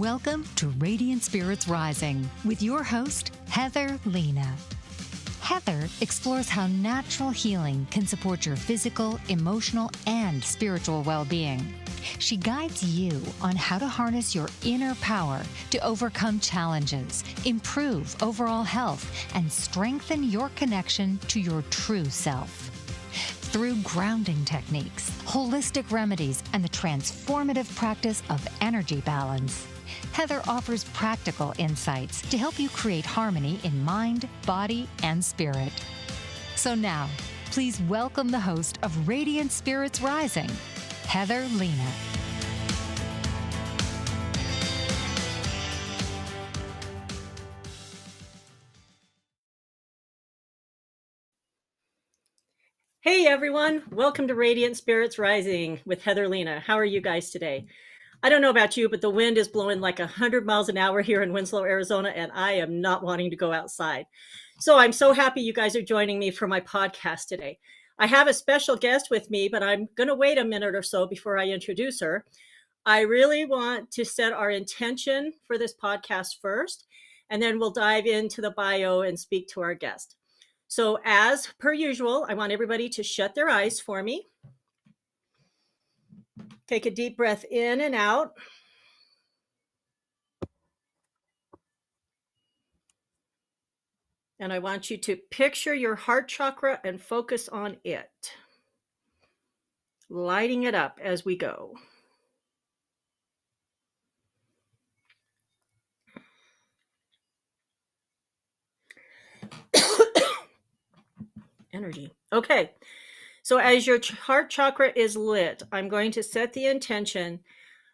Welcome to Radiant Spirits Rising with your host, Heather Lena. Heather explores how natural healing can support your physical, emotional, and spiritual well-being. She guides you on how to harness your inner power to overcome challenges, improve overall health, and strengthen your connection to your true self. Through grounding techniques, holistic remedies, and the transformative practice of energy balance, Heather offers practical insights to help you create harmony in mind, body, and spirit. So now, please welcome the host of Radiant Spirits Rising, Heather Lena. Hey everyone, welcome to Radiant Spirits Rising with Heather Lena. How are you guys today? I don't know about you, but the wind is blowing like 100 miles an hour here in Winslow, Arizona, and I am not wanting to go outside. So I'm so happy you guys are joining me for my podcast today. I have a special guest with me, but I'm going to wait a minute or so before I introduce her. I really want to set our intention for this podcast first, and then we'll dive into the bio and speak to our guest. So as per usual, I want everybody to shut their eyes for me. Take a deep breath in and out. And I want you to picture your heart chakra and focus on it, lighting it up as we go. Energy. Okay. So as your heart chakra is lit, I'm going to set the intention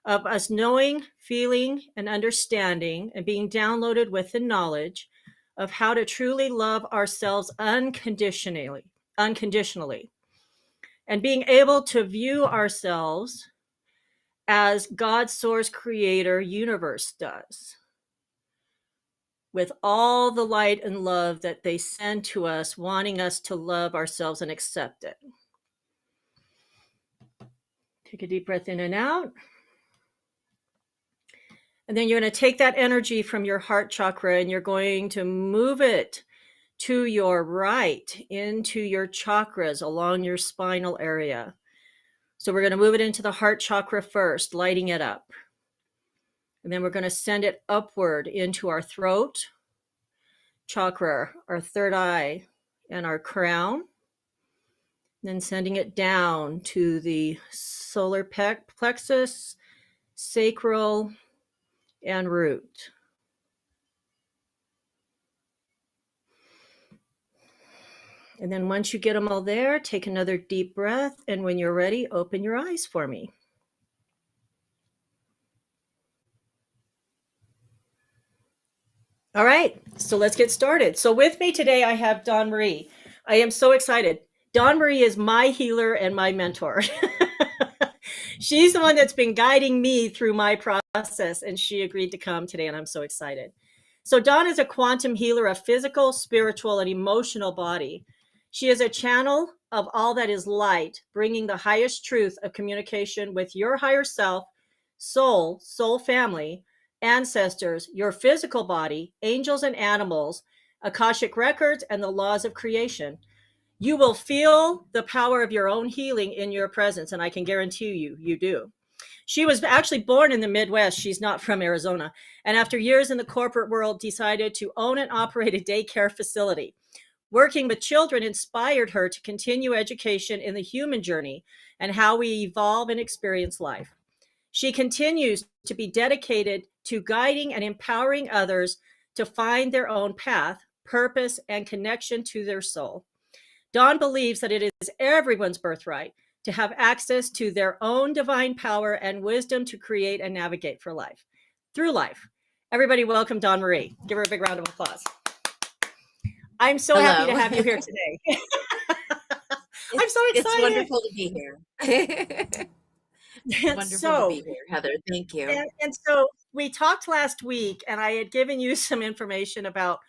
of us knowing, feeling, and understanding and being downloaded with the knowledge of how to truly love ourselves unconditionally, and being able to view ourselves as God's source creator universe does, with all the light and love that they send to us, wanting us to love ourselves and accept it. Take a deep breath in and out. And then you're going to take that energy from your heart chakra and you're going to move it to your right, into your chakras along your spinal area. So we're going to move it into the heart chakra first, lighting it up. And then we're going to send it upward into our throat chakra, our third eye, and our crown. Then sending it down to the solar plexus, sacral, and root. And then once you get them all there, take another deep breath. And when you're ready, open your eyes for me. All right, so let's get started. So with me today, I have Dawn Marie. I am so excited. Dawn Marie is my healer and my mentor. She's the one that's been guiding me through my process, and she agreed to come today, and I'm so excited. So Dawn is a quantum healer of physical, spiritual, and emotional body. She is a channel of all that is light, bringing the highest truth of communication with your higher self, soul family, ancestors, your physical body, angels and animals, Akashic records, and the laws of creation. You will feel the power of your own healing in your presence, and I can guarantee you do. She was actually born in the Midwest. She's not from Arizona. And after years in the corporate world, decided to own and operate a daycare facility. Working with children inspired her to continue education in the human journey and how we evolve and experience life. She continues to be dedicated to guiding and empowering others to find their own path, purpose, and connection to their soul. Dawn believes that it is everyone's birthright to have access to their own divine power and wisdom to create and navigate through life. Everybody welcome Dawn Marie. Give her a big round of applause. I'm so happy to have you here today. I'm so excited. It's wonderful to be here. Wonderful to be here, Heather. Thank you. And so we talked last week, and I had given you some information about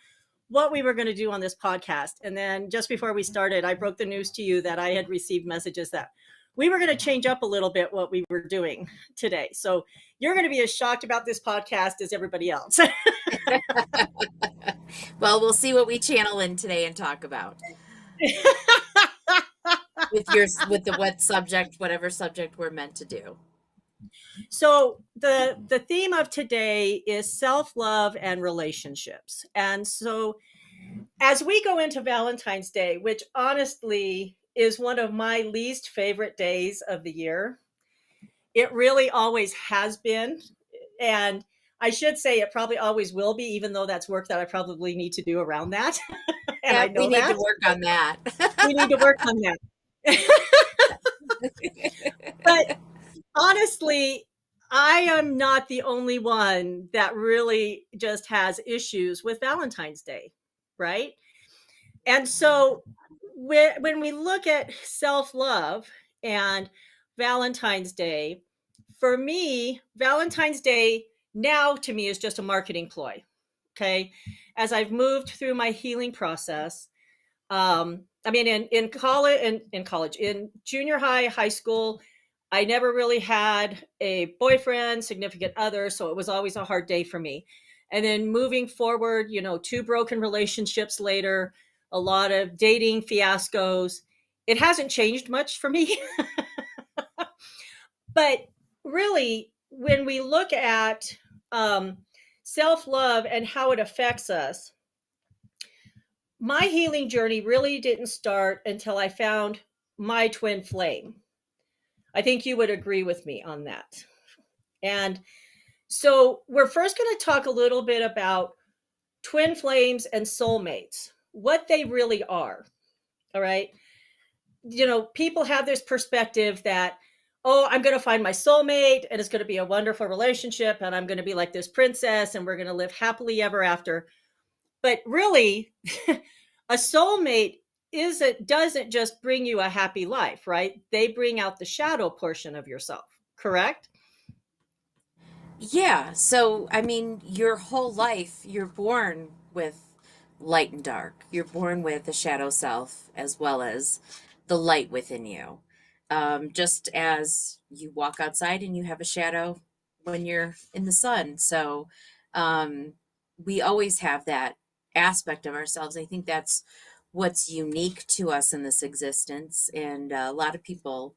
what we were going to do on this podcast. And then just before we started, I broke the news to you that I had received messages that we were going to change up a little bit what we were doing today. So you're going to be as shocked about this podcast as everybody else. Well, we'll see what we channel in today and talk about with the whatever subject we're meant to do. So the theme of today is self-love and relationships. And so as we go into Valentine's Day, which honestly is one of my least favorite days of the year, it really always has been. And I should say it probably always will be, even though that's work that I probably need to do around that. And Yeah, I we know need that. to work on that. We need to work on that. But honestly, I am not the only one that really just has issues with Valentine's Day, right? And so when we look at self-love and Valentine's Day, for me, Valentine's Day now to me is just a marketing ploy. Okay. As I've moved through my healing process, I mean, in junior high, high school, I never really had a boyfriend, significant other, so it was always a hard day for me. And then moving forward, two broken relationships later, a lot of dating fiascos. It hasn't changed much for me. But really, when we look at self love and how it affects us, my healing journey really didn't start until I found my twin flame. I think you would agree with me on that. And so we're first going to talk a little bit about twin flames and soulmates, what they really are. All right. People have this perspective that, oh, I'm going to find my soulmate and it's going to be a wonderful relationship and I'm going to be like this princess and we're going to live happily ever after. But really, a soulmate doesn't just bring you a happy life, right? They bring out the shadow portion of yourself, correct? Yeah, so I mean, your whole life, you're born with light and dark. You're born with the shadow self as well as the light within you. Just as you walk outside and you have a shadow when you're in the sun. So um, we always have that aspect of ourselves. I think that's what's unique to us in this existence. And a lot of people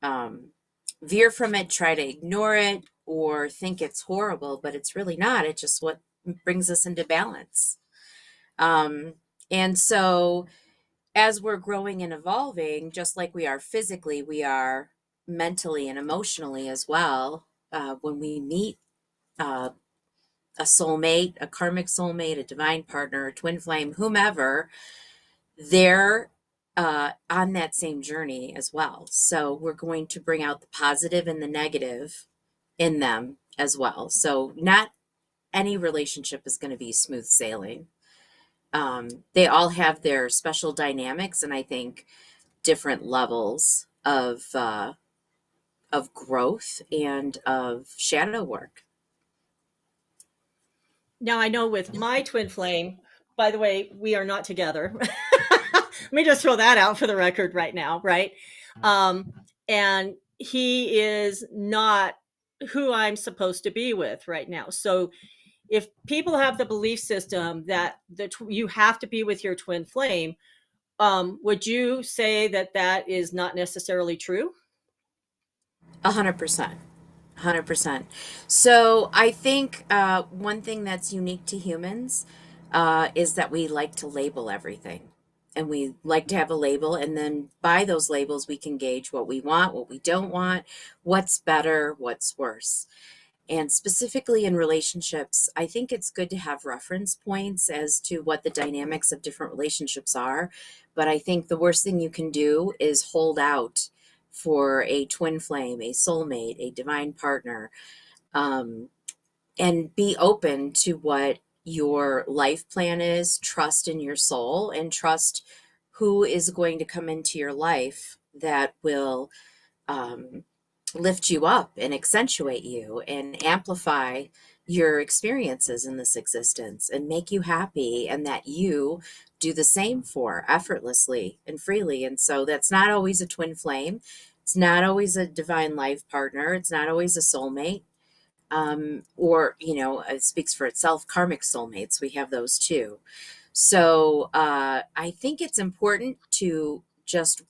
um, veer from it, try to ignore it, or think it's horrible, but it's really not. It's just what brings us into balance. Um, and so, as we're growing and evolving, just like we are physically, we are mentally and emotionally as well. When we meet uh, a soulmate, a karmic soulmate, a divine partner, a twin flame, whomever, they're on that same journey as well. So we're going to bring out the positive and the negative in them as well. So not any relationship is going to be smooth sailing. They all have their special dynamics, and I think different levels of growth and of shadow work. Now, I know with my twin flame, by the way, we are not together. Let me just throw that out for the record right now, right? And he is not who I'm supposed to be with right now. So if people have the belief system that you have to be with your twin flame, would you say that that is not necessarily true? 100%. 100%. So I think one thing that's unique to humans is that we like to label everything. And we like to have a label, and then by those labels, we can gauge what we want, what we don't want, what's better, what's worse. And specifically in relationships, I think it's good to have reference points as to what the dynamics of different relationships are. But I think the worst thing you can do is hold out for a twin flame, a soulmate, a divine partner, um, and be open to what your life plan is, trust in your soul, and trust who is going to come into your life that will um, lift you up and accentuate you and amplify your experiences in this existence and make you happy, and that you do the same for effortlessly and freely. And so that's not always a twin flame, It's not always a divine life partner. It's not always a soulmate. Or, it speaks for itself, karmic soulmates. We have those too. So I think it's important to just,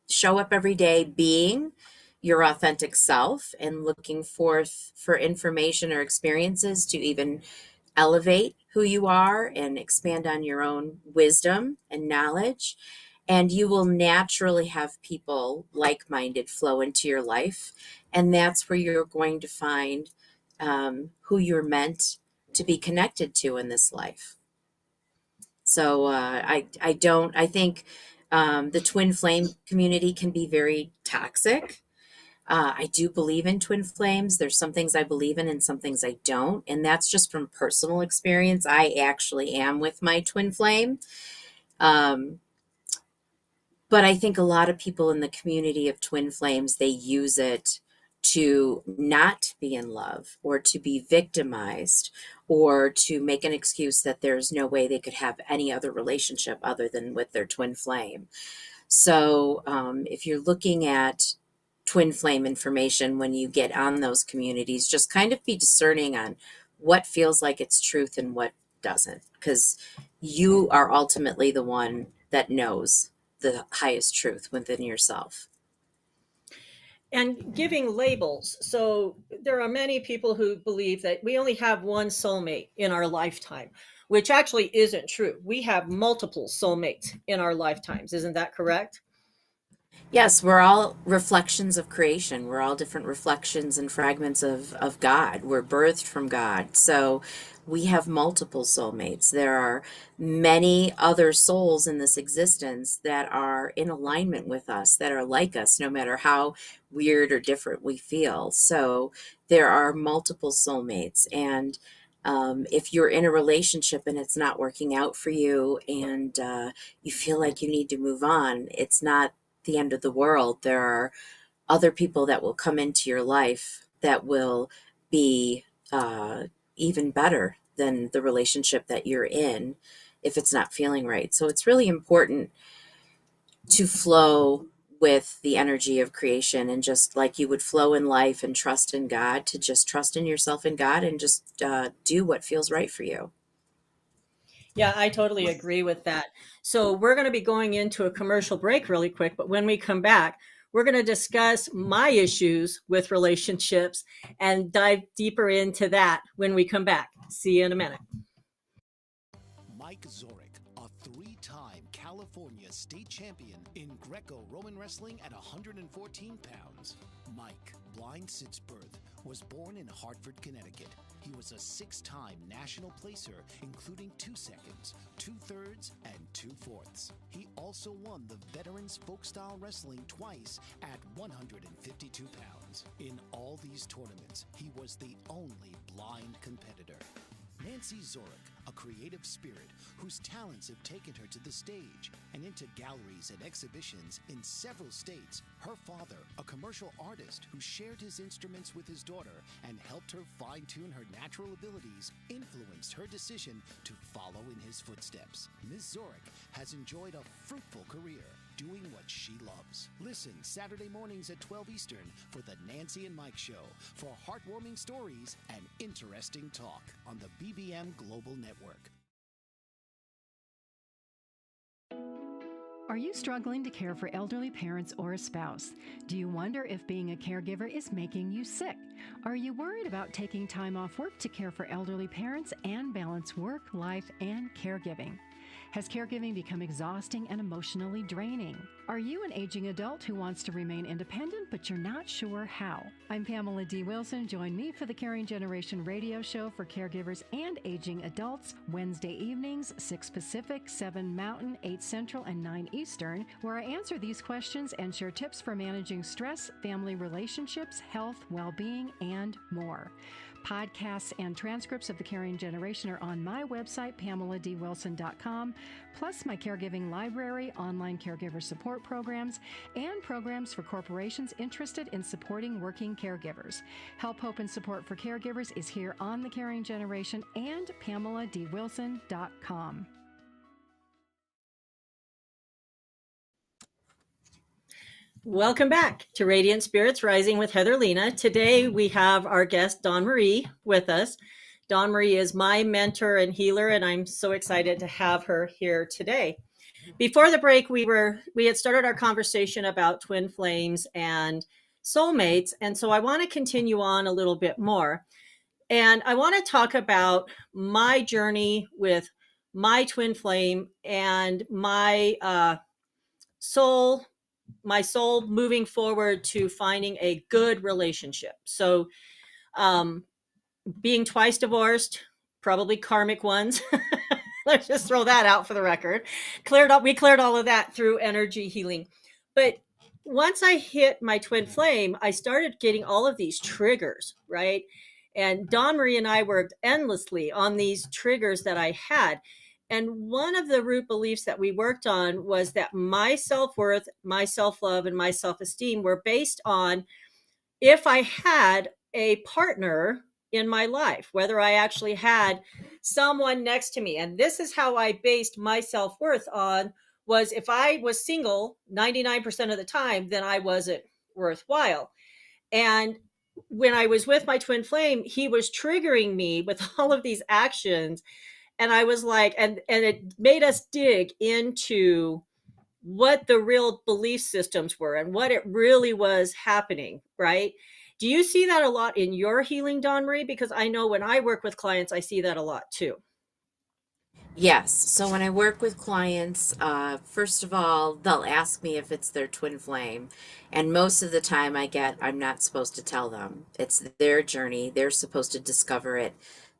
show up every day being your authentic self and looking forth for information or experiences to even elevate who you are and expand on your own wisdom and knowledge. And you will naturally have people like minded flow into your life. And that's where you're going to find who you're meant to be connected to in this life. So I think the twin flame community can be very toxic. I do believe in twin flames. There's some things I believe in and some things I don't. And that's just from personal experience. I actually am with my twin flame. But I think a lot of people in the community of twin flames, they use it to not be in love or to be victimized or to make an excuse that there's no way they could have any other relationship other than with their twin flame. So if you're looking at twin flame information when you get on those communities, just kind of be discerning on what feels like it's truth and what doesn't, because you are ultimately the one that knows the highest truth within yourself. And giving labels. So there are many people who believe that we only have one soulmate in our lifetime, which actually isn't true. We have multiple soulmates in our lifetimes. Isn't that correct? Yes, we're all reflections of creation. We're all different reflections and fragments of God. We're birthed from God. So we have multiple soulmates. There are many other souls in this existence that are in alignment with us, that are like us, no matter how weird or different we feel. So there are multiple soulmates. And if you're in a relationship and it's not working out for you and you feel like you need to move on, it's not the end of the world. There are other people that will come into your life that will be even better than the relationship that you're in if it's not feeling right. So it's really important to flow with the energy of creation, and just like you would flow in life and trust in God, to just trust in yourself and God and just do what feels right for you. Yeah, I totally agree with that. So we're going to be going into a commercial break really quick, but when we come back, we're going to discuss my issues with relationships and dive deeper into that when we come back. See you in a minute. Mike Zorek, a three-time California state champion in Greco-Roman wrestling at 114 pounds. Mike, blind since birth, was born in Hartford, Connecticut. He was a six-time national placer, including 2 seconds, 2/3, and 2/4. He also won the Veterans Folk-Style Wrestling twice at 152 pounds. In all these tournaments, he was the only blind competitor. Nancy Zorek, a creative spirit whose talents have taken her to the stage and into galleries and exhibitions in several states. Her father, a commercial artist who shared his instruments with his daughter and helped her fine-tune her natural abilities, influenced her decision to follow in his footsteps. Ms. Zorek has enjoyed a fruitful career doing what she loves. Listen Saturday mornings at 12 Eastern for the Nancy and Mike Show for heartwarming stories and interesting talk on the BBM Global Network. Are you struggling to care for elderly parents or a spouse? Do you wonder if being a caregiver is making you sick? Are you worried about taking time off work to care for elderly parents and balance work, life, and caregiving? Has caregiving become exhausting and emotionally draining? Are you an aging adult who wants to remain independent, but you're not sure how? I'm Pamela D. Wilson. Join me for the Caring Generation radio show for caregivers and aging adults, Wednesday evenings, 6 Pacific, 7 Mountain, 8 Central, and 9 Eastern, where I answer these questions and share tips for managing stress, family relationships, health, well-being, and more. Podcasts and transcripts of The Caring Generation are on my website, PamelaDWilson.com, plus my caregiving library, online caregiver support programs, and programs for corporations interested in supporting working caregivers. Help, hope, and support for caregivers is here on The Caring Generation and PamelaDWilson.com. Welcome back to Radiant Spirits Rising with Heather Lena. Today we have our guest Dawn Marie with us. Dawn Marie is my mentor and healer, and I'm so excited to have her here today. Before the break, we had started our conversation about twin flames and soulmates, and so I want to continue on a little bit more. And I want to talk about my journey with my twin flame and soul my soul moving forward to finding a good relationship. So, um, being twice divorced, probably karmic ones. Let's just throw that out for the record. We cleared all of that through energy healing. But once I hit my twin flame, I started getting all of these triggers, right? And Dawn Marie and I worked endlessly on these triggers that I had. And one of the root beliefs that we worked on was that my self worth, my self love, and my self esteem were based on if I had a partner in my life, whether I actually had someone next to me. And this is how I based my self worth on was if I was single 99% of the time, then I wasn't worthwhile. And when I was with my twin flame, he was triggering me with all of these actions. And I was like, and it made us dig into what the real belief systems were and what it really was happening, right? Do you see that a lot in your healing, Dawn Marie? Because I know when I work with clients, I see that a lot too. Yes. So when I work with clients, first of all, they'll ask me if it's their twin flame. And most of the time I'm not supposed to tell them. It's their journey. They're supposed to discover it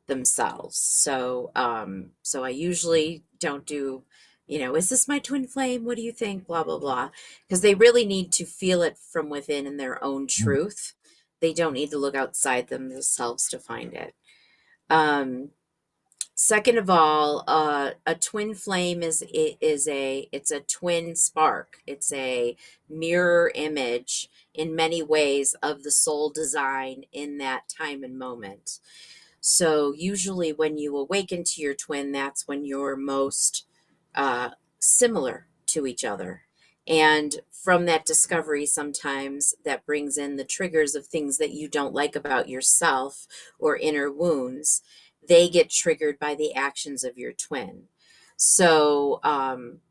themselves. So I usually don't do, is this my twin flame? What do you think? Blah, blah, blah. Because they really need to feel it from within in their own truth. They don't need to look outside themselves to find it. Um, Second of all, a twin flame it's a twin spark. It's a mirror image in many ways of the soul design in that time and moment. So usually when you awaken to your twin, that's when you're most uh, similar to each other. And from that discovery, sometimes that brings in the triggers of things that you don't like about yourself or inner wounds. They get triggered by the actions of your twin. So,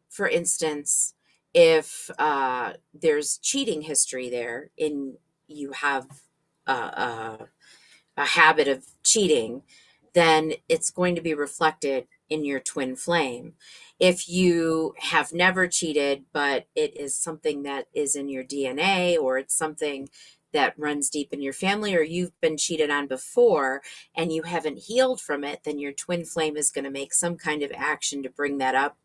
for instance, if there's cheating history there, and you have a habit of cheating, then it's going to be reflected in your twin flame. If you have never cheated, but it is something that is in your DNA, or it's something that runs deep in your family, or you've been cheated on before and you haven't healed from it, then your twin flame is going to make some kind of action to bring that up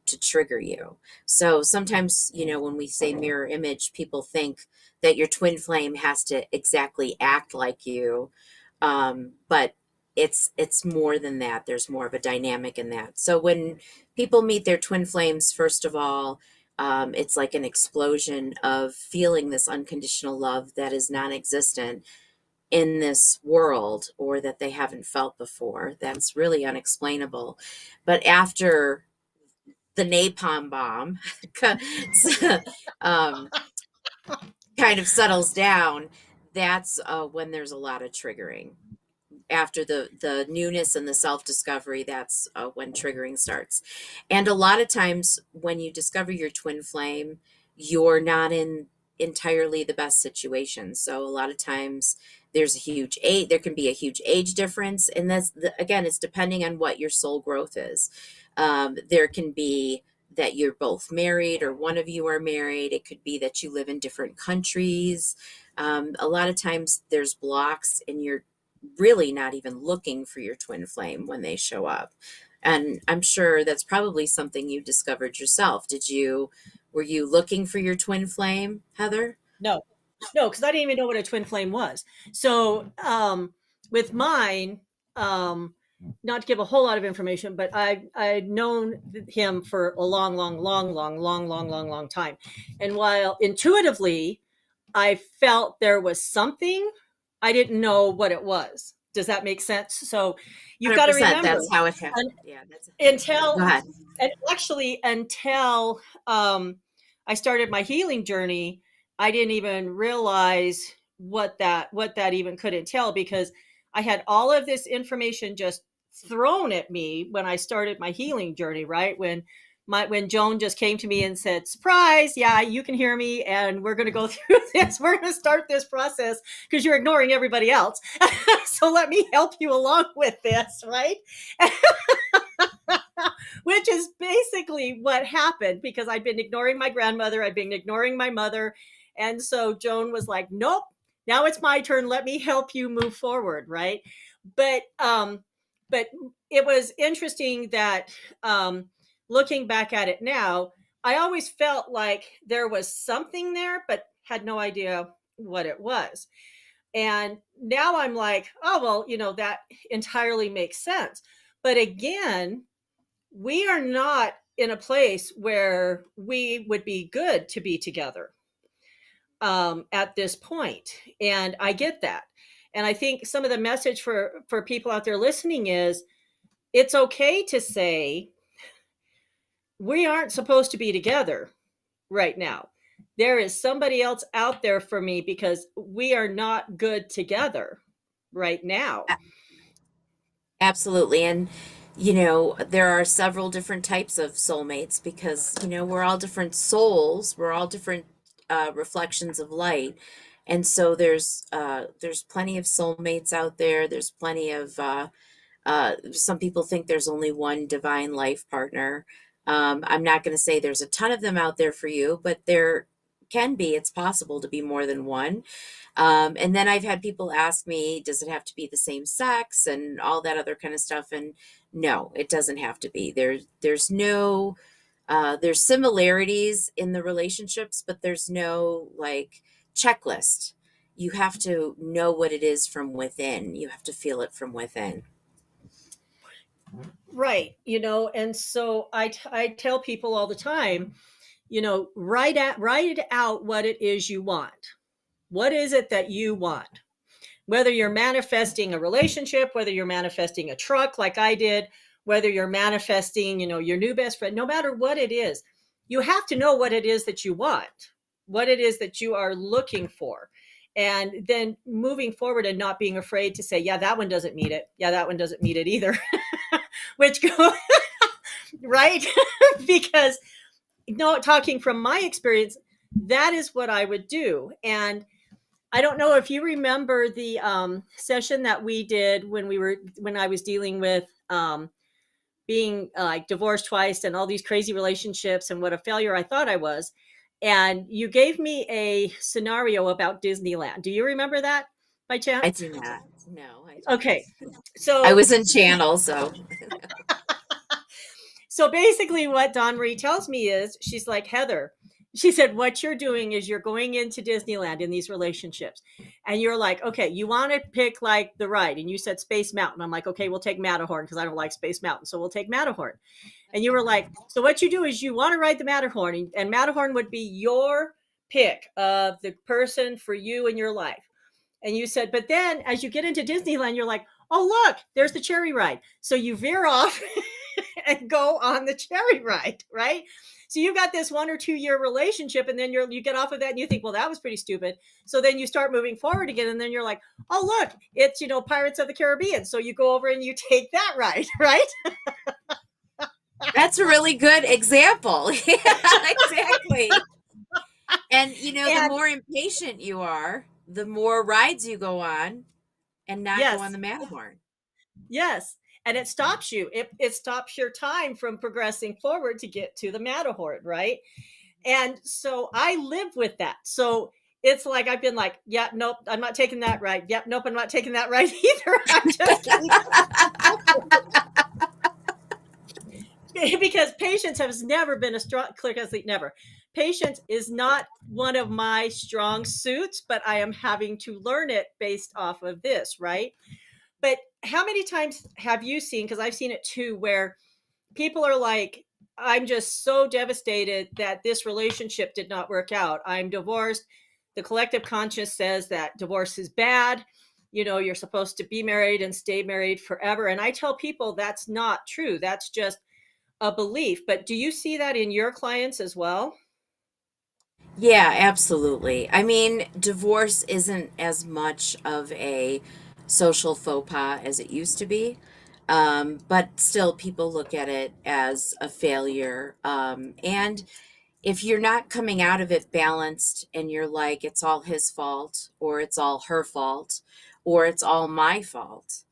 to trigger you. So sometimes, when we say mirror image, people think that your twin flame has to exactly act like you, but it's more than that. There's more of a dynamic in that. So when people meet their twin flames, first of all, it's like an explosion of feeling this unconditional love that is non-existent in this world, or that they haven't felt before. That's really unexplainable. But after the napalm bomb um, kind of settles down, that's when there's a lot of triggering. After the newness and the self-discovery, that's when triggering starts. And a lot of times when you discover your twin flame, you're not in entirely the best situation. So a lot of times there can be a huge age difference, and again, it's depending on what your soul growth is. There can be that you're both married, or one of you are married. It could be that you live in different countries. A lot of times there's blocks, and you're really not even looking for your twin flame when they show up. And I'm sure that's probably something you discovered yourself. Were you looking for your twin flame, Heather? No, because I didn't even know what a twin flame was. So with mine, not to give a whole lot of information, but I'd known him for a long time. And while intuitively I felt there was something, I didn't know what it was. Does that make sense? So you've got to 100%. remember, That's how it happened. Yeah. until Go ahead. and actually until I started my healing journey, I didn't even realize what that even could entail, because I had all of this information just thrown at me when I started my healing journey, right? When Joan just came to me and said, "Surprise, yeah, you can hear me, and we're going to go through this. We're going to start this process because you're ignoring everybody else. So let me help you along with this," right? Which is basically what happened, because I'd been ignoring my grandmother, I'd been ignoring my mother. And so Joan was like, "Nope, now it's my turn. Let me help you move forward," right? But it was interesting that looking back at it now, I always felt like there was something there, but had no idea what it was. And now I'm like, oh, well, that entirely makes sense. But again, we are not in a place where we would be good to be together at this point. And I get that. And I think some of the message for people out there listening is, it's okay to say, we aren't supposed to be together right now. There is somebody else out there for me, because we are not good together right now. Absolutely. And, there are several different types of soulmates because, we're all different souls. We're all different reflections of light. And so there's plenty of soulmates out there. There's plenty of, some people think there's only one divine life partner. I'm not going to say there's a ton of them out there for you, but there can be. It's possible to be more than one. And then I've had people ask me, does it have to be the same sex and all that other kind of stuff? And no, it doesn't have to be. There's similarities in the relationships, but there's no like checklist. You have to know what it is from within. You have to feel it from within. Right. And so I tell people all the time, write out what it is you want. What is it that you want? Whether you're manifesting a relationship, whether you're manifesting a truck like I did, whether you're manifesting, your new best friend, no matter what it is, you have to know what it is that you want, what it is that you are looking for. And then moving forward and not being afraid to say, yeah, that one doesn't meet it. Yeah, that one doesn't meet it either. Which go right? Because talking from my experience, that is what I would do. And I don't know if you remember the session that we did when I was dealing with being like divorced twice and all these crazy relationships and what a failure I thought I was. And you gave me a scenario about Disneyland. Do you remember that by I chance? do not. No, I do Okay. not. So I was in channel, so So basically what Dawn Marie tells me is, she's like, Heather, she said, what you're doing is you're going into Disneyland in these relationships. And you're like, okay, you want to pick like the ride. And you said Space Mountain. I'm like, okay, we'll take Matterhorn because I don't like Space Mountain. So we'll take Matterhorn. And you were like, so what you do is you want to ride the Matterhorn, and Matterhorn would be your pick of the person for you in your life. And you said, but then as you get into Disneyland, you're like, oh, look, there's the cherry ride. So you veer off and go on the cherry ride, right? So you've got this 1 or 2 year relationship, and then you get off of that and you think, well, that was pretty stupid. So then you start moving forward again, and then you're like, oh, look, it's, Pirates of the Caribbean. So you go over and you take that ride, right? that's a really good example. Yeah, exactly. And the more impatient you are, the more rides you go on and not Yes. go on the Matterhorn. Yes. And it stops you. It stops your time from progressing forward to get to the Matterhorn, right? And so I live with that. So it's like I've been like, yeah, nope, I'm not taking that ride. Yep, nope, I'm not taking that ride either. I'm just because patience has never been a strong click as never. Patience is not one of my strong suits, but I am having to learn it based off of this, right? But how many times have you seen, because I've seen it too, where people are like, I'm just so devastated that this relationship did not work out. I'm divorced. The collective conscience says that divorce is bad. You're supposed to be married and stay married forever. And I tell people that's not true. That's just a belief. But do you see that in your clients as well? Yeah, absolutely. I mean, divorce isn't as much of a social faux pas as it used to be. But still, people look at it as a failure. And if you're not coming out of it balanced and you're like, it's all his fault, or it's all her fault, or it's all my fault,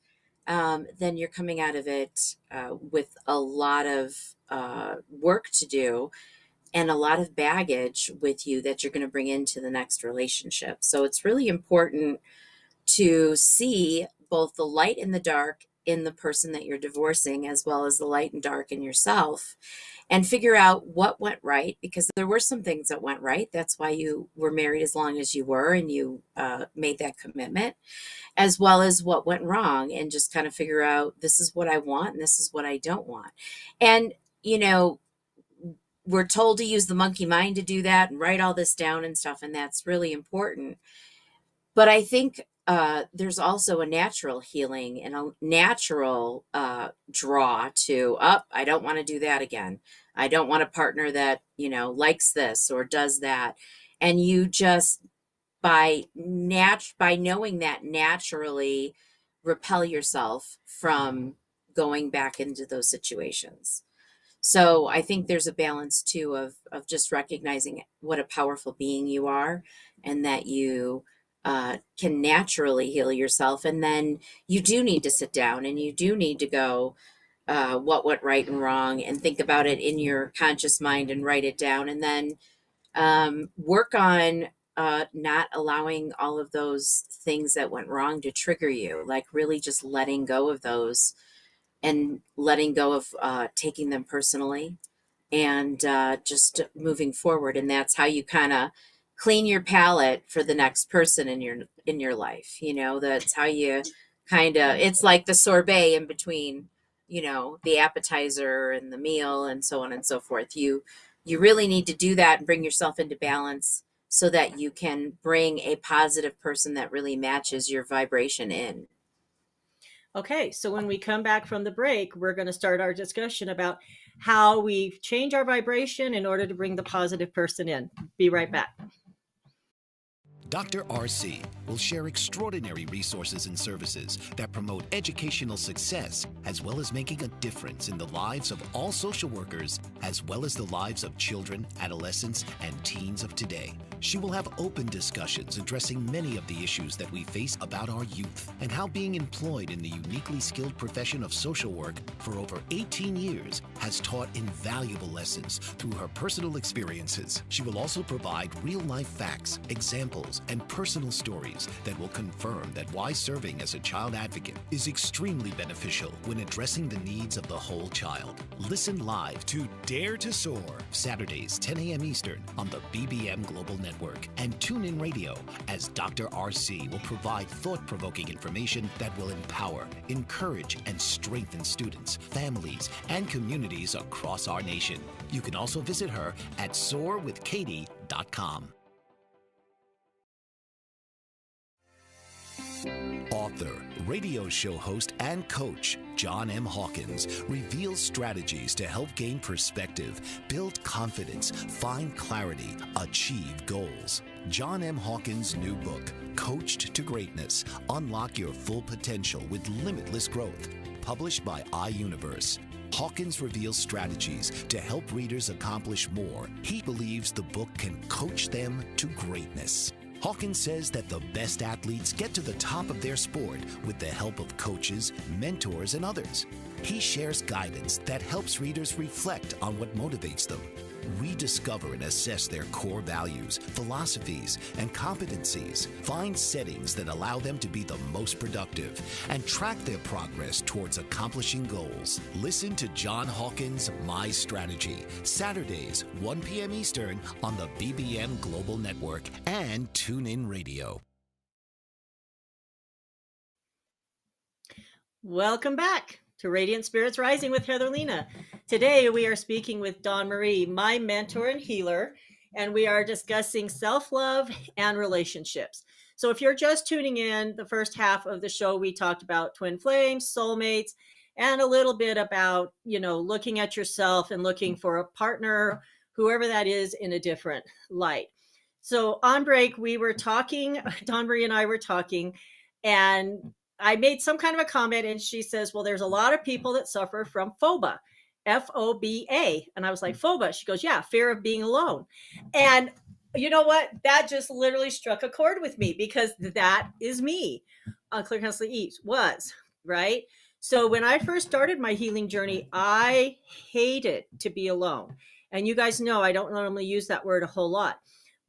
then you're coming out of it with a lot of work to do and a lot of baggage with you that you're going to bring into the next relationship. So it's really important to see both the light and the dark in the person that you're divorcing, as well as the light and dark in yourself, and figure out what went right, because there were some things that went right. That's why you were married as long as you were, and you made that commitment, as well as what went wrong, and just kind of figure out, this is what I want and this is what I don't want. And, you know, we're told to use the monkey mind to do that and write all this down and stuff, and that's really important. But I think there's also a natural healing and a natural draw to, up, I don't want to do that again. I don't want a partner that, likes this or does that. And you just, by knowing that, naturally repel yourself from going back into those situations. So I think there's a balance too of just recognizing what a powerful being you are, and that you can naturally heal yourself. And then you do need to sit down and you do need to go, what went right and wrong, and think about it in your conscious mind and write it down. And then work on not allowing all of those things that went wrong to trigger you, like really just letting go of those, and letting go of taking them personally, and just moving forward. And that's how you kind of clean your palate for the next person in your life. That's how you kind of, it's like the sorbet in between, the appetizer and the meal, and so on and so forth. You really need to do that and bring yourself into balance, so that you can bring a positive person that really matches your vibration in. Okay, so when we come back from the break, we're going to start our discussion about how we change our vibration in order to bring the positive person in. Be right back. Dr. RC will share extraordinary resources and services that promote educational success, as well as making a difference in the lives of all social workers, as well as the lives of children, adolescents, and teens of today. She will have open discussions addressing many of the issues that we face about our youth, and how being employed in the uniquely skilled profession of social work for over 18 years has taught invaluable lessons through her personal experiences. She will also provide real-life facts, examples, and personal stories that will confirm that why serving as a child advocate is extremely beneficial when addressing the needs of the whole child. Listen live to Dare to Soar, Saturdays, 10 a.m. Eastern on the BBM Global Network, and tune in radio as Dr. RC will provide thought-provoking information that will empower, encourage, and strengthen students, families, and communities across our nation. You can also visit her at soarwithkatie.com. Author, radio show host, and coach John M. Hawkins reveals strategies to help gain perspective, build confidence, find clarity, achieve goals. John M. Hawkins' new book, Coached to Greatness: Unlock Your Full Potential with Limitless Growth, published by iUniverse. Hawkins reveals strategies to help readers accomplish more. He believes the book can coach them to greatness. Hawkins says that the best athletes get to the top of their sport with the help of coaches, mentors, and others. He shares guidance that helps readers reflect on what motivates them, rediscover and assess their core values, philosophies, and competencies, find settings that allow them to be the most productive, and track their progress towards accomplishing goals. Listen to John Hawkins' My Strategy, Saturdays, 1 p.m. Eastern on the BBM Global Network and TuneIn Radio. Welcome back to Radiant Spirits Rising with Heather Lena. Today we are speaking with Dawn Marie, my mentor and healer, and we are discussing self-love and relationships. So if you're just tuning in, the first half of the show, we talked about twin flames, soulmates, and a little bit about, looking at yourself and looking for a partner, whoever that is, in a different light. So on break, we were talking, Don Marie and I were talking, and I made some kind of a comment, and she says, well, there's a lot of people that suffer from FOBA, FOBA. And I was like, FOBA. She goes, yeah, fear of being alone. And you know what? That just literally struck a chord with me because that is me. Clear Constantly Eats was, right? So when I first started my healing journey, I hated to be alone. And you guys know I don't normally use that word a whole lot,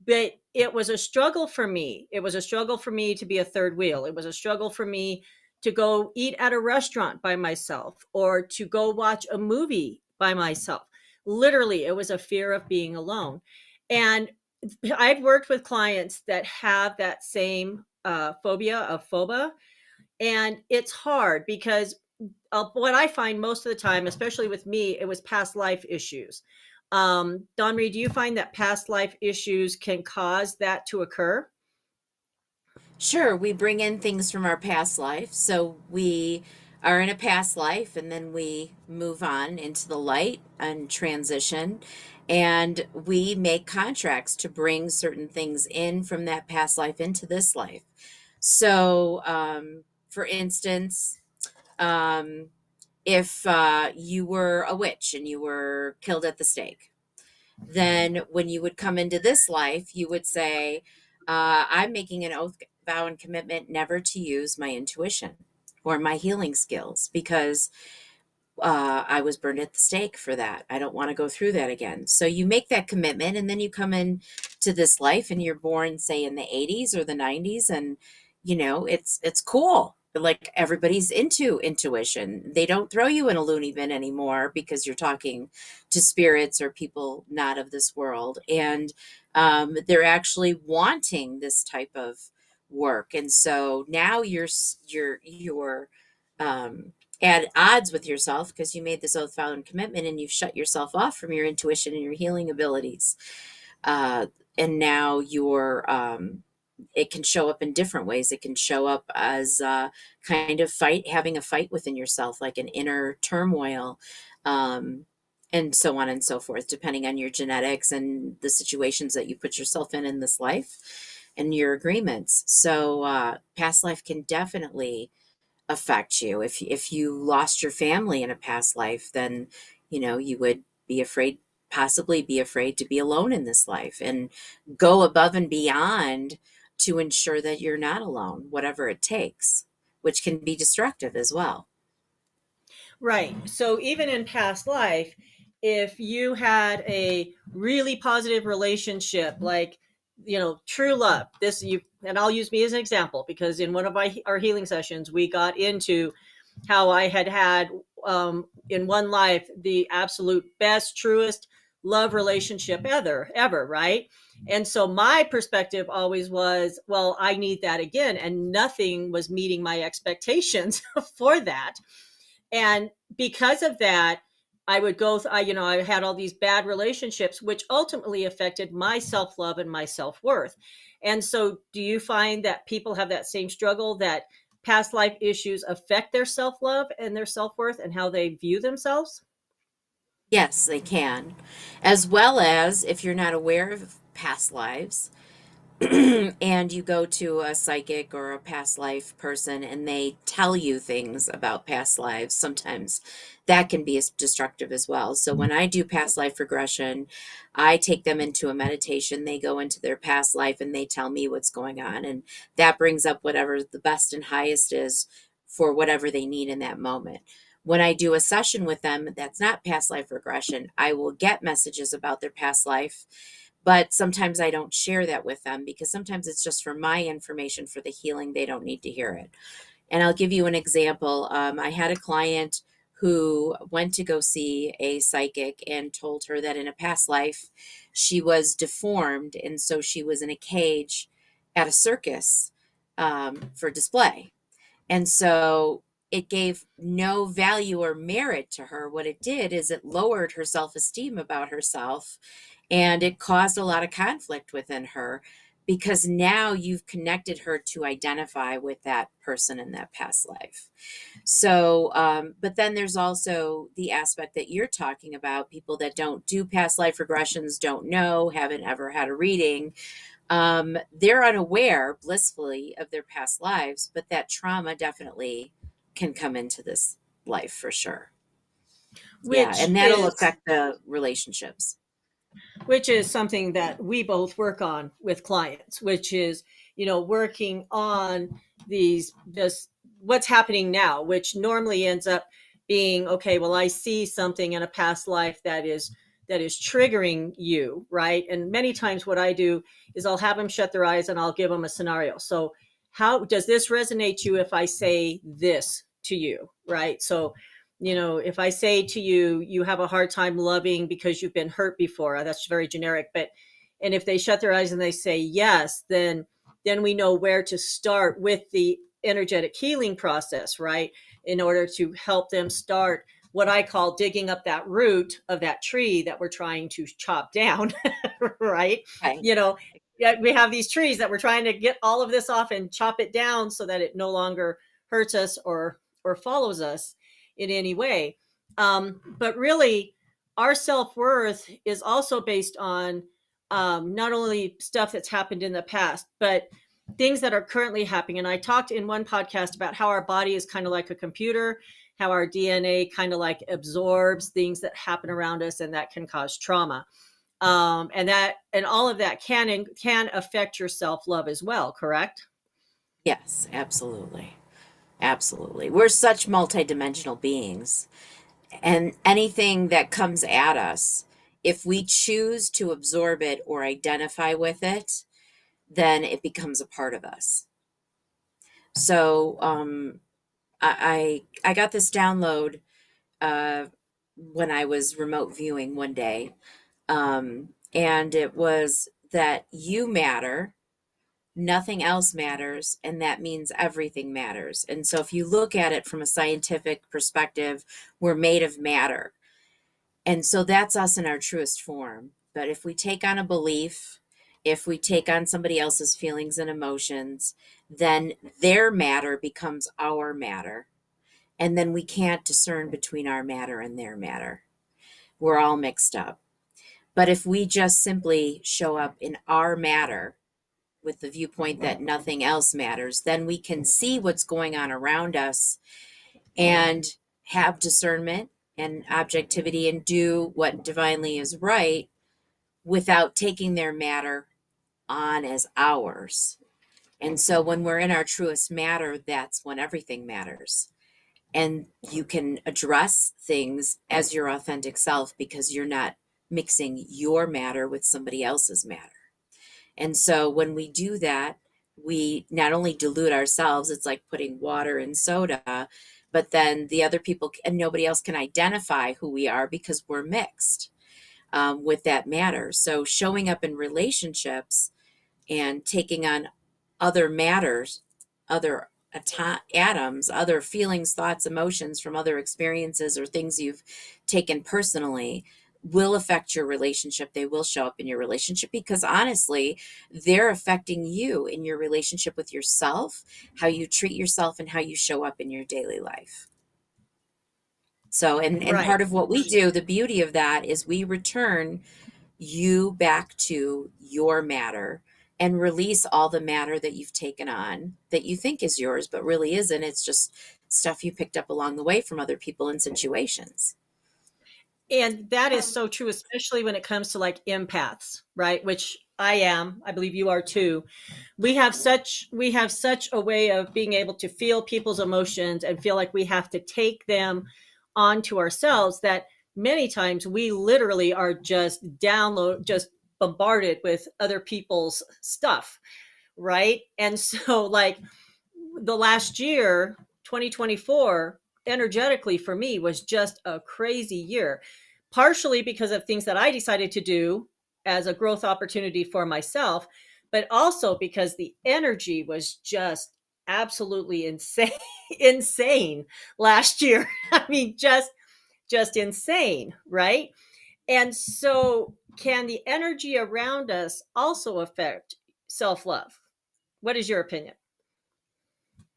but it was a struggle for me. It was a struggle for me to be a third wheel. It was a struggle for me to go eat at a restaurant by myself or to go watch a movie by myself. Literally, it was a fear of being alone. And I've worked with clients that have that same phobia of FOBA. And it's hard because what I find most of the time, especially with me, it was past life issues. Don Marie, do you find that past life issues can cause that to occur? Sure, we bring in things from our past life. So we are in a past life and then we move on into the light and transition. And we make contracts to bring certain things in from that past life into this life. So, for instance, um, if you were a witch and you were killed at the stake, then when you would come into this life, you would say, I'm making an oath, vow, and commitment never to use my intuition or my healing skills because I was burned at the stake for that. I don't want to go through that again. So you make that commitment and then you come in to this life and you're born, say, in the 80s or the 90s. And, it's cool. Like everybody's into intuition. They don't throw you in a loony bin anymore because you're talking to spirits or people not of this world. And they're actually wanting this type of work. And so now you're um, at odds with yourself because you made this oath, vow, and commitment, and you've shut yourself off from your intuition and your healing abilities. Uh, and now it can show up in different ways. It can show up as kind of having a fight within yourself, like an inner turmoil, um, and so on and so forth, depending on your genetics and the situations that you put yourself in this life and your agreements. So, past life can definitely affect you. If you lost your family in a past life, then you would be afraid, possibly be afraid to be alone in this life and go above and beyond to ensure that you're not alone, whatever it takes, which can be destructive as well. Right. So even in past life, if you had a really positive relationship, like true love, this you and I'll use me as an example because in one of our healing sessions, we got into how I had in one life the absolute best, truest love relationship ever, right? And so my perspective always was, well, I need that again, and nothing was meeting my expectations for that. And because of that, I would go I had all these bad relationships which ultimately affected my self-love and my self-worth. And so do you find that people have that same struggle, that past life issues affect their self-love and their self-worth and how they view themselves? Yes, they can. As well as if you're not aware of past lives, and you go to a psychic or a past life person and they tell you things about past lives, sometimes that can be destructive as well. So when I do past life regression, I take them into a meditation. They go into their past life and they tell me what's going on. And that brings up whatever the best and highest is for whatever they need in that moment. When I do a session with them that's not past life regression, I will get messages about their past life, but sometimes I don't share that with them because sometimes it's just for my information for the healing. They don't need to hear it. And I'll give you an example. I had a client who went to go see a psychic and told her that in a past life she was deformed. And so she was in a cage at a circus for display. And so it gave no value or merit to her. What it did is it lowered her self esteem about herself, and it caused a lot of conflict within her because now you've connected her to identify with that person in that past life. So, but then there's also the aspect that you're talking about, people that don't do past life regressions, don't know, haven't ever had a reading. they're unaware blissfully of their past lives, but that trauma definitely can come into this life for sure. Yeah, which and that'll is affect the relationships. which is something that we both work on with clients, which is, working on these, just what's happening now, which normally ends up being, okay, well, I see something in a past life that is triggering you, right? And many times what I do is I'll have them shut their eyes and I'll give them a scenario. So how does this resonate to you if I say this to you, right? So if I say to you, you have a hard time loving because you've been hurt before, that's very generic. And if they shut their eyes and they say yes, then we know where to start with the energetic healing process, right? In order to help them start what I call digging up that root of that tree that we're trying to chop down, right? Okay. Yeah, we have these trees that we're trying to get all of this off and chop it down so that it no longer hurts us or follows us in any way. But really, our self worth is also based on not only stuff that's happened in the past, but things that are currently happening. And I talked in one podcast about how our body is kind of like a computer, how our DNA kind of like absorbs things that happen around us and that can cause trauma. And all of that can affect your self love as well. Correct? Yes, absolutely. Absolutely. We're such multidimensional beings. And anything that comes at us, if we choose to absorb it or identify with it, then it becomes a part of us. So I got this download uh, when I was remote viewing one day, and it was that you matter, nothing else matters, and that means everything matters. And so if you look at it from a scientific perspective, we're made of matter. And so that's us in our truest form. But if we take on a belief, if we take on somebody else's feelings and emotions, then their matter becomes our matter. And then we can't discern between our matter and their matter. We're all mixed up. But if we just simply show up in our matter with the viewpoint that nothing else matters, then we can see what's going on around us and have discernment and objectivity and do what divinely is right without taking their matter on as ours. And so when we're in our truest matter, that's when everything matters. And you can address things as your authentic self because you're not mixing your matter with somebody else's matter. And so when we do that, we not only dilute ourselves, it's like putting water in soda, but then the other people and nobody else can identify who we are because we're mixed with that matter. So showing up in relationships and taking on other matters, other atoms, other feelings, thoughts, emotions from other experiences or things you've taken personally will affect your relationship. They will show up in your relationship because honestly, they're affecting you in your relationship with yourself, how you treat yourself, and how you show up in your daily life. So, and Right. part of what we do, the beauty of that is we return you back to your matter and release all the matter that you've taken on that you think is yours, but really isn't. It's just stuff you picked up along the way from other people and situations. And that is so true, especially when it comes to like empaths, right? Which I am, I believe you are too. We have such a way of being able to feel people's emotions and feel like we have to take them onto ourselves that many times we literally are just bombarded with other people's stuff, right? And so like the last year, 2024, energetically for me was just a crazy year, partially because of things that I decided to do as a growth opportunity for myself, but also because the energy was just absolutely insane insane last year. I mean, just insane, right? And so can the energy around us also affect self-love? What is your opinion?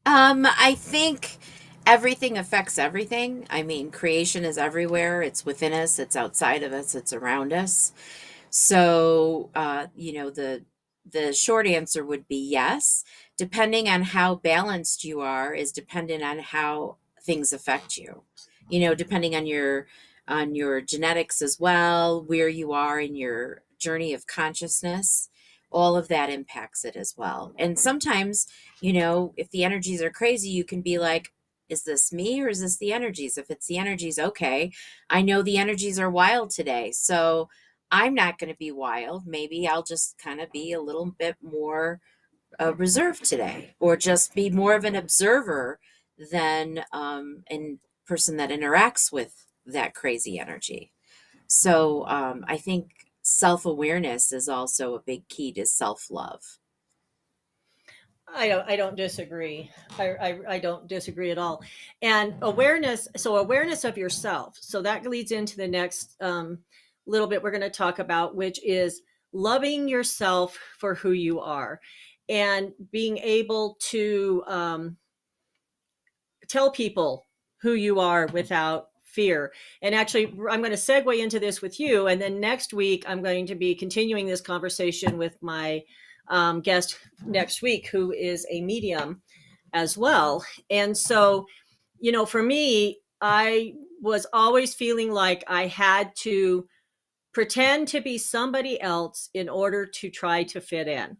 I think everything affects everything. I mean, creation is everywhere. It's within us, it's outside of us, it's around us. So, the the short answer would be yes. Depending on how balanced you are is dependent on how things affect you. You know, depending on your genetics as well, where you are in your journey of consciousness, all of that impacts it as well. And sometimes, you know, if the energies are crazy, you can be like, is this me or is this the energies? If it's the energies, okay, I know the energies are wild today. So I'm not going to be wild. Maybe I'll just kind of be a little bit more reserved today, or just be more of an observer than a person that interacts with that crazy energy. So I think self-awareness is also a big key to self-love. I don't disagree. I don't disagree at all. And awareness, so awareness of yourself. So that leads into the next little bit we're going to talk about, which is loving yourself for who you are and being able to tell people who you are without fear. And actually, I'm going to segue into this with you. And then next week, I'm going to be continuing this conversation with my guest next week, who is a medium as well. And so, you know, for me, I was always feeling like I had to pretend to be somebody else in order to try to fit in.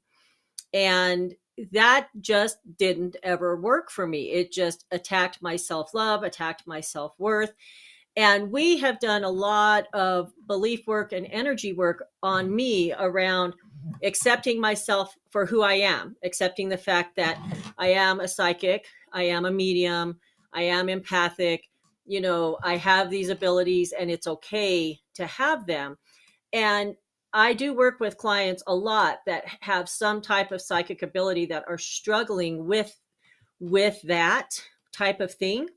And that just didn't ever work for me. It just attacked my self love, attacked my self worth. And we have done a lot of belief work and energy work on me around accepting myself for who I am, accepting the fact that I am a psychic, I am a medium, I am empathic, you know, I have these abilities and it's okay to have them. And I do work with clients a lot that have some type of psychic ability that are struggling with that type of thing.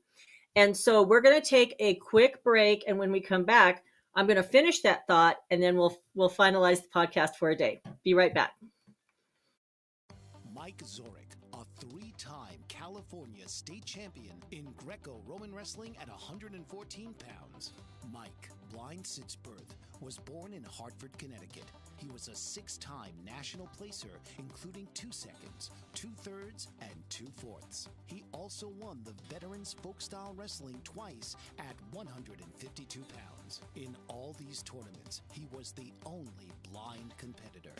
And so we're going to take a quick break, and when we come back, I'm going to finish that thought, and then we'll finalize the podcast for a day. Be right back. Mike Zoric, a three-time California state champion in Greco-Roman wrestling at 114 pounds. Mike, blind since birth, was born in Hartford, Connecticut. He was a six-time national placer, including 2 seconds, 2/3, and 2/4. He also won the Veterans Folk-Style Wrestling twice at 152 pounds. In all these tournaments, he was the only blind competitor.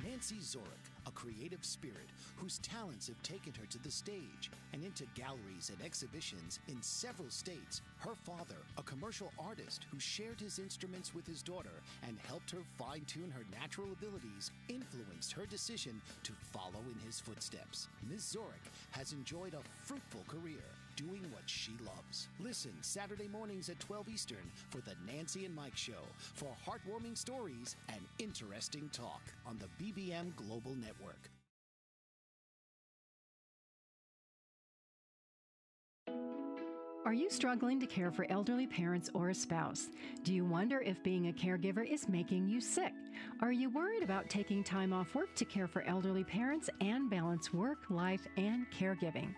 Nancy Zoric, a creative spirit whose talents have taken her to the stage and into galleries and exhibitions in several states. Her father, a commercial artist who shared his instruments with his daughter and helped her fine-tune her natural abilities, influenced her decision to follow in his footsteps. Ms. Zoric has enjoyed a fruitful career doing what she loves. Listen Saturday mornings at 12 Eastern for the Nancy and Mike Show for heartwarming stories and interesting talk on the BBM Global Network. Are you struggling to care for elderly parents or a spouse? Do you wonder if being a caregiver is making you sick? Are you worried about taking time off work to care for elderly parents and balance work, life, and caregiving?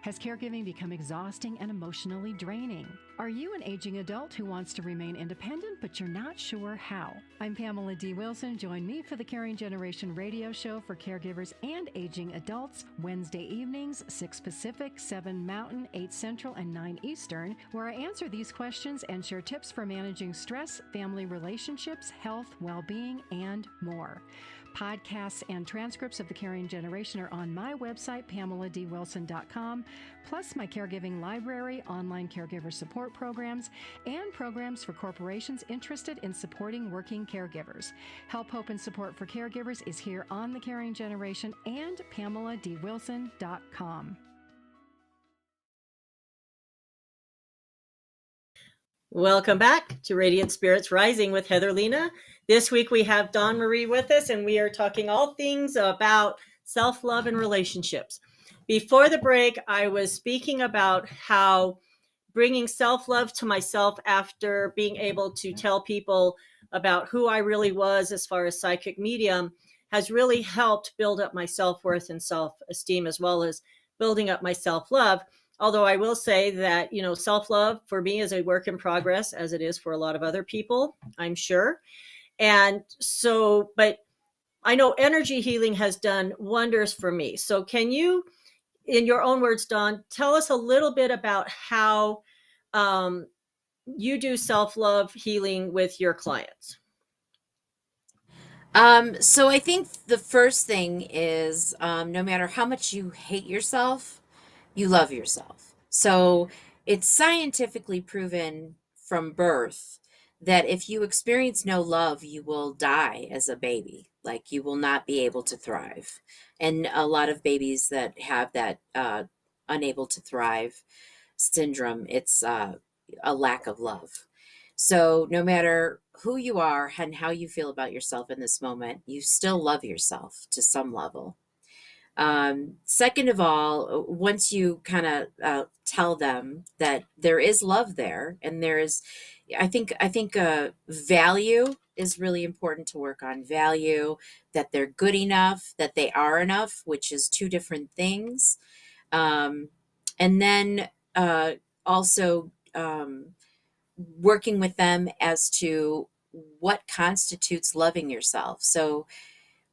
Has caregiving become exhausting and emotionally draining? Are you an aging adult who wants to remain independent, but you're not sure how? I'm Pamela D. Wilson. Join me for the Caring Generation radio show for caregivers and aging adults, Wednesday evenings, 6 Pacific, 7 Mountain, 8 Central, and 9 Eastern, where I answer these questions and share tips for managing stress, family relationships, health, well-being, and more. Podcasts and transcripts of The Caring Generation are on my website, PamelaDWilson.com, plus my caregiving library, online caregiver support programs, and programs for corporations interested in supporting working caregivers. Help, hope, and support for caregivers is here on The Caring Generation and PamelaDWilson.com. Welcome back to Radiant Spirits Rising with Heather Lena. This week we have Dawn Marie with us, and we are talking all things about self-love and relationships. Before the break, I was speaking about how bringing self-love to myself after being able to tell people about who I really was as far as psychic medium has really helped build up my self-worth and self-esteem, as well as building up my self-love. Although I will say that, you know, self-love for me is a work in progress, as it is for a lot of other people, I'm sure. And so, but I know energy healing has done wonders for me. So can you, in your own words, Dawn, tell us a little bit about how um, you do self-love healing with your clients? So I think the first thing is, no matter how much you hate yourself, you love yourself. So it's scientifically proven from birth that if you experience no love, you will die as a baby. Like you will not be able to thrive. And a lot of babies that have that unable to thrive syndrome, it's a lack of love. So no matter who you are and how you feel about yourself in this moment, you still love yourself to some level. Second of all, once you kind of tell them that there is love there, and there is, I think value is really important to work on. Value that they're good enough, that they are enough, which is two different things. Um, and then also working with them as to what constitutes loving yourself. So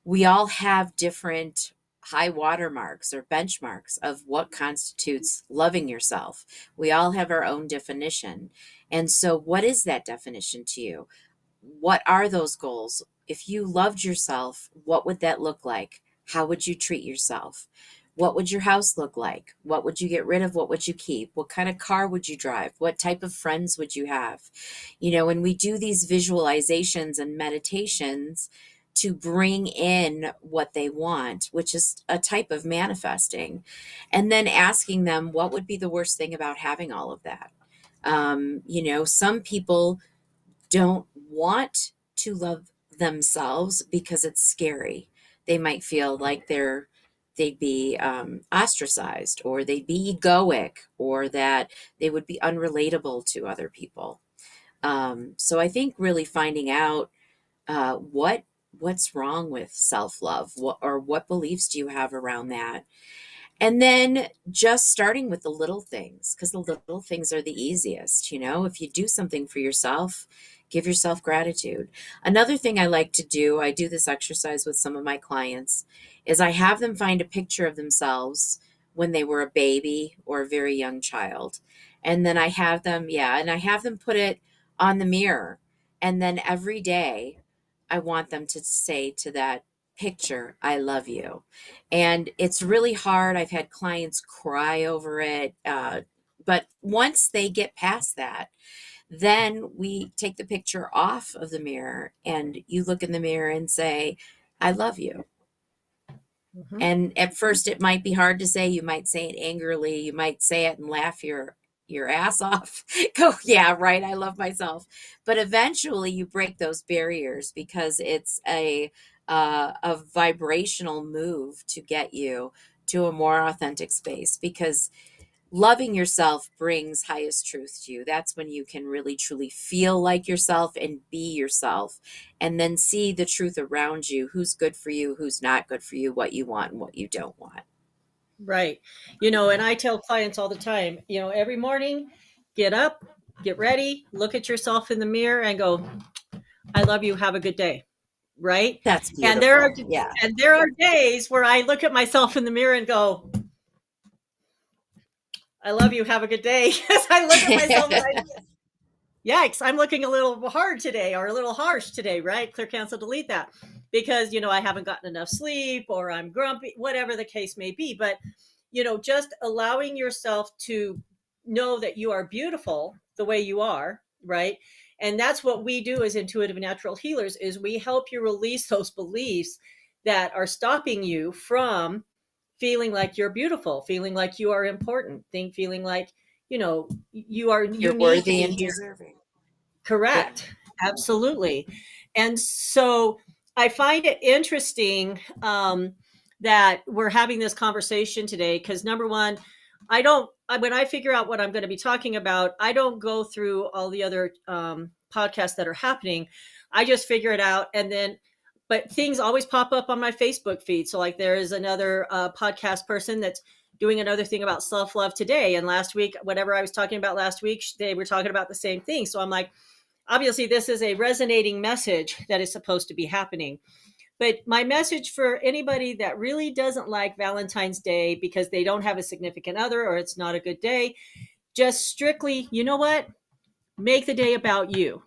we all have different high water marks or benchmarks of what constitutes loving yourself. We all have our own definition. And so, what is that definition to you? What are those goals? If you loved yourself, what would that look like? How would you treat yourself? What would your house look like? What would you get rid of? What would you keep? What kind of car would you drive? What type of friends would you have? When we do these visualizations and meditations to bring in what they want, which is a type of manifesting, and then asking them, what would be the worst thing about having all of that? Some people don't want to love themselves because it's scary. They might feel like they'd be ostracized, or they'd be egoic, or that they would be unrelatable to other people. So I think really finding out what's wrong with self-love, or what beliefs do you have around that, and then just starting with the little things, because the little things are the easiest. If you do something for yourself, give yourself gratitude. Another thing I like to do, I do this exercise with some of my clients, is I have them find a picture of themselves when they were a baby or a very young child. And then I have them, yeah, and I have them put it on the mirror. And then every day, I want them to say to that picture, I love you. And it's really hard. I've had clients cry over it. But once they get past that, then we take the picture off of the mirror, and you look in the mirror and say, I love you. Mhm. And at first it might be hard to say. You might say it angrily. You might say it and laugh your ass off. Go, yeah, right. I love myself. But eventually you break those barriers, because it's a vibrational move to get you to a more authentic space, because loving yourself brings highest truth to you. That's when you can really truly feel like yourself and be yourself, and then see the truth around you, who's good for you, who's not good for you, what you want and what you don't want. Right. And I tell clients all the time, every morning, get up, get ready, look at yourself in the mirror and go, I love you. Have a good day. Right. That's And there are, beautiful. Yeah. and there are days where I look at myself in the mirror and go, I love you. Have a good day. As I look at myself and yikes, I'm looking a little hard today or a little harsh today, right? Clear, cancel, delete that, because, I haven't gotten enough sleep, or I'm grumpy, whatever the case may be. But, just allowing yourself to know that you are beautiful the way you are, right? And that's what we do as intuitive natural healers, is we help you release those beliefs that are stopping you from feeling like you're beautiful, feeling like you are important, feeling like, you are You're unique worthy in and here. deserving. Yep. Correct. Absolutely. And so I find it interesting that we're having this conversation today, because number one, when I figure out what I'm going to be talking about, I don't go through all the other podcasts that are happening. I just figure it out. But things always pop up on my Facebook feed. So, like, there is another podcast person that's doing another thing about self-love today. And last week, whatever I was talking about last week, they were talking about the same thing. So I'm like, obviously this is a resonating message that is supposed to be happening. But my message for anybody that really doesn't like Valentine's Day because they don't have a significant other or it's not a good day, just strictly, you know what? Make the day about you.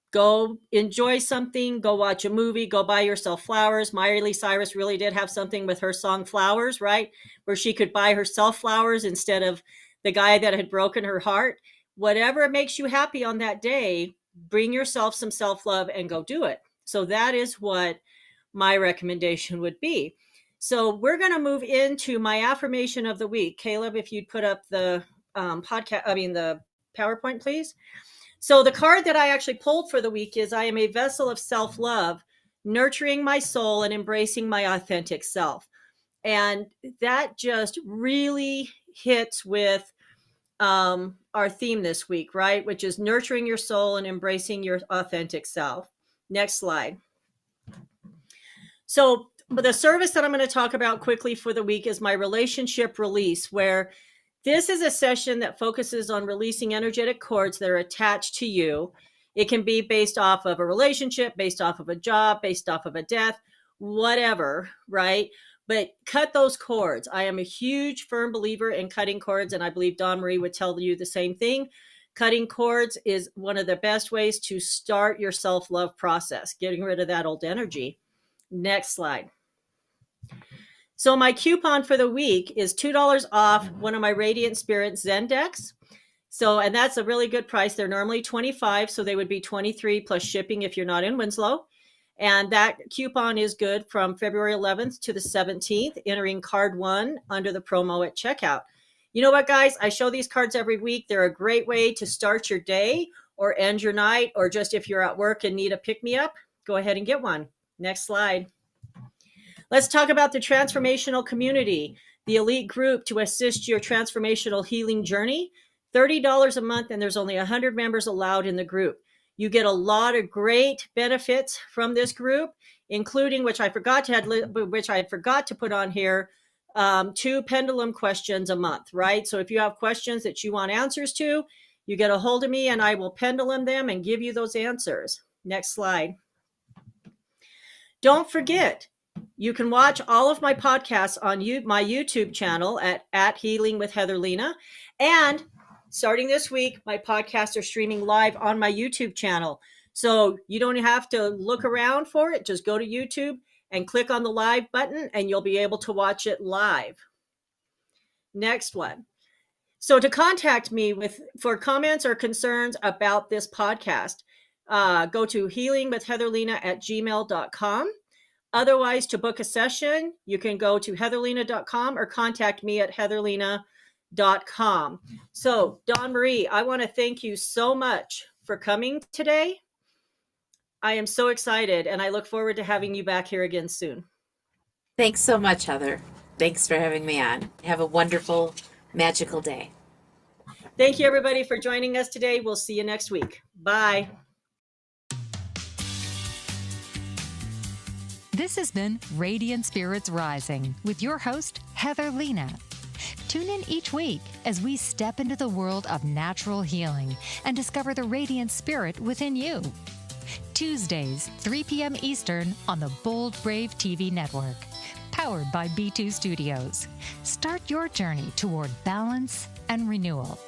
Go enjoy something, go watch a movie, go buy yourself flowers. Miley Cyrus really did have something with her song Flowers, right? Where she could buy herself flowers instead of the guy that had broken her heart. Whatever makes you happy on that day, bring yourself some self-love and go do it. So that is what my recommendation would be. So we're going to move into my affirmation of the week. Caleb, if you'd put up the the PowerPoint, please. So the card that I actually pulled for the week is I am a vessel of self-love, nurturing my soul and embracing my authentic self. And that just really hits with our theme this week, right? Which is nurturing your soul and embracing your authentic self. Next slide. So the service that I'm going to talk about quickly for the week is my relationship release, where this is a session that focuses on releasing energetic cords that are attached to you. It can be based off of a relationship, based off of a job, based off of a death, whatever, right? But cut those cords. I am a huge, firm believer in cutting cords, and I believe Dawn Marie would tell you the same thing. Cutting cords is one of the best ways to start your self-love process, getting rid of that old energy. Next slide. So my coupon for the week is $2 off one of my Radiant Spirit Zen decks. So, and that's a really good price. They're normally $25, so they would be $23 plus shipping if you're not in Winslow. And that coupon is good from February 11th to the 17th, entering card 1 under the promo at checkout. You know what, guys? I show these cards every week. They're a great way to start your day or end your night, or just if you're at work and need a pick-me-up, go ahead and get one. Next slide. Let's talk about the transformational community, the elite group to assist your transformational healing journey. $30 a month, and there's only 100 members allowed in the group. You get a lot of great benefits from this group, including, which I forgot to put on here, 2 pendulum questions a month, right? So if you have questions that you want answers to, you get a hold of me and I will pendulum them and give you those answers. Next slide. Don't forget, you can watch all of my podcasts on my YouTube channel at Healing with Heather Lena. And starting this week, my podcasts are streaming live on my YouTube channel. So you don't have to look around for it. Just go to YouTube and click on the live button and you'll be able to watch it live. Next one. So to contact me for comments or concerns about this podcast, go to healingwithheatherlena@gmail.com. Otherwise, to book a session, you can go to heatherlena.com or contact me at heatherlena.com. So, Dawn Marie, I want to thank you so much for coming today. I am so excited, and I look forward to having you back here again soon. Thanks so much, Heather. Thanks for having me on. Have a wonderful, magical day. Thank you, everybody, for joining us today. We'll see you next week. Bye. This has been Radiant Spirits Rising with your host, Heather Lena. Tune in each week as we step into the world of natural healing and discover the radiant spirit within you. Tuesdays, 3 p.m. Eastern on the Bold Brave TV network, powered by B2 Studios. Start your journey toward balance and renewal.